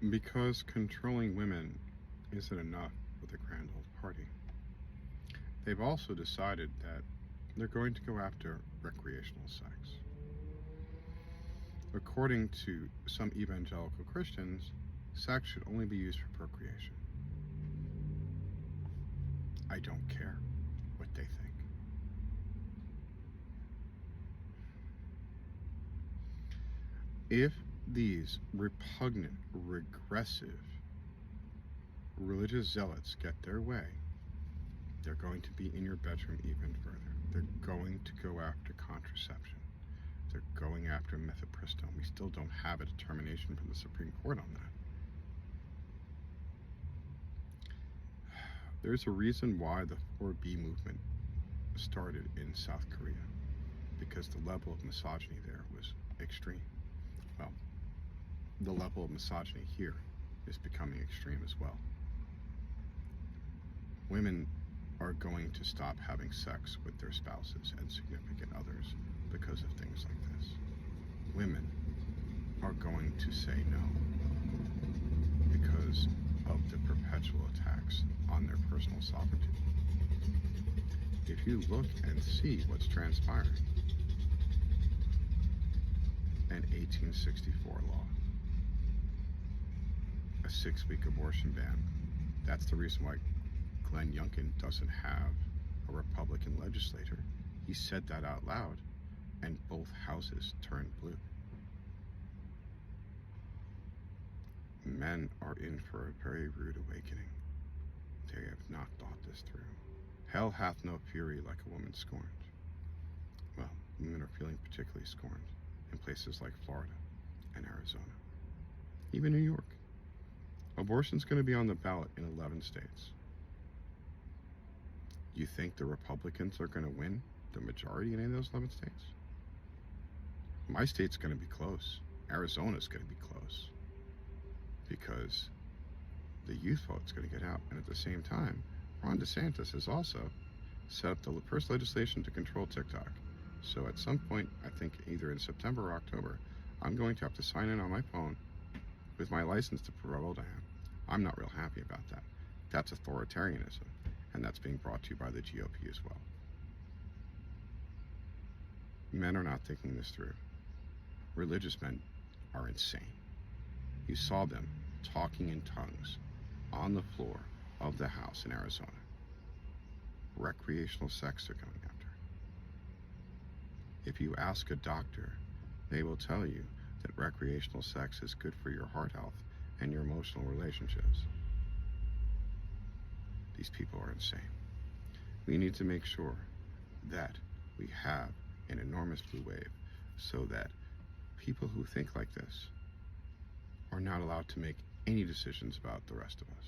Because controlling women isn't enough with the grand old party. They've also decided that they're going to go after recreational sex. According to some evangelical Christians, sex should only be used for procreation. I don't care what they think. If these repugnant, regressive religious zealots get their way, they're going to be in your bedroom even further. They're going to go after contraception. They're going after mifepristone. We still don't have a determination from the Supreme Court on that. There's a reason why the 4B movement started in South Korea, because the level of misogyny there was extreme. Well, the level of misogyny here is becoming extreme as well. Women are going to stop having sex with their spouses and significant others because of things like this. Women are going to say no because of the perpetual attacks on their personal sovereignty. If you look and see what's transpiring, an 1864 law, a 6-week abortion ban. That's the reason why Glenn Youngkin doesn't have a Republican legislator. He said that out loud, and both houses turned blue. Men are in for a very rude awakening. They have not thought this through. Hell hath no fury like a woman scorned. Well, women are feeling particularly scorned in places like Florida and Arizona, even New York. Abortion's going to be on the ballot in 11 states. You think the Republicans are going to win the majority in any of those 11 states? My state's going to be close. Arizona's going to be close, because the youth vote's going to get out. And at the same time, Ron DeSantis has also set up the first legislation to control TikTok. So at some point, I think either in September or October, I'm going to have to sign in on my phone with my license to prove how old I am. I'm not real happy about that. That's authoritarianism, and that's being brought to you by the GOP as well. Men are not thinking this through. Religious men are insane. You saw them talking in tongues on the floor of the House in Arizona. Recreational sex they're going after. If you ask a doctor, they will tell you that recreational sex is good for your heart health and your emotional relationships. These people are insane. We need to make sure that we have an enormous blue wave so that people who think like this are not allowed to make any decisions about the rest of us.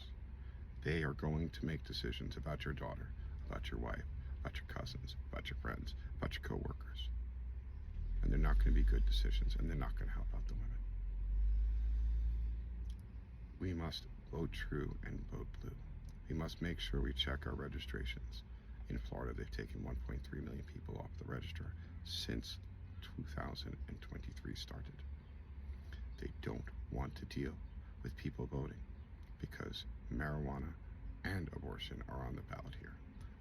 They are going to make decisions about your daughter, about your wife, about your cousins, about your friends, about your coworkers. And they're not going to be good decisions, and they're not going to help out the women. We must vote true and vote blue. We must make sure we check our registrations. In Florida, they've taken 1.3 million people off the register since 2023 started. They don't want to deal with people voting because marijuana and abortion are on the ballot here,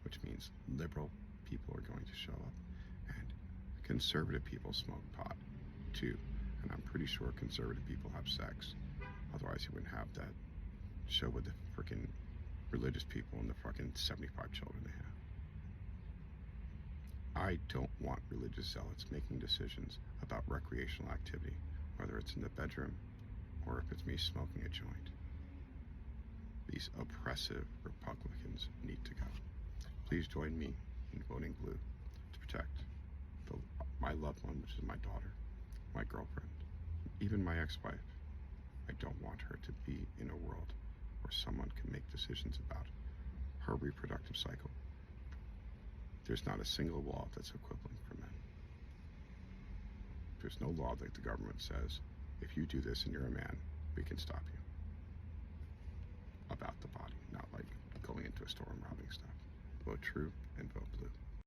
which means liberal people are going to show up, and conservative people smoke pot too. And I'm pretty sure conservative people have sex. Otherwise, you wouldn't have that show with the freaking religious people and the fucking 75 children they have. I don't want religious zealots making decisions about recreational activity, whether it's in the bedroom or if it's me smoking a joint. These oppressive Republicans need to go. Please join me in voting blue to protect my loved one, which is my daughter, my girlfriend, even my ex-wife. I don't want her to be in a world where someone can make decisions about her reproductive cycle. There's not a single law that's equivalent for men. There's no law that the government says, if you do this and you're a man, we can stop you. About the body, not like going into a store and robbing stuff. Vote true and vote blue.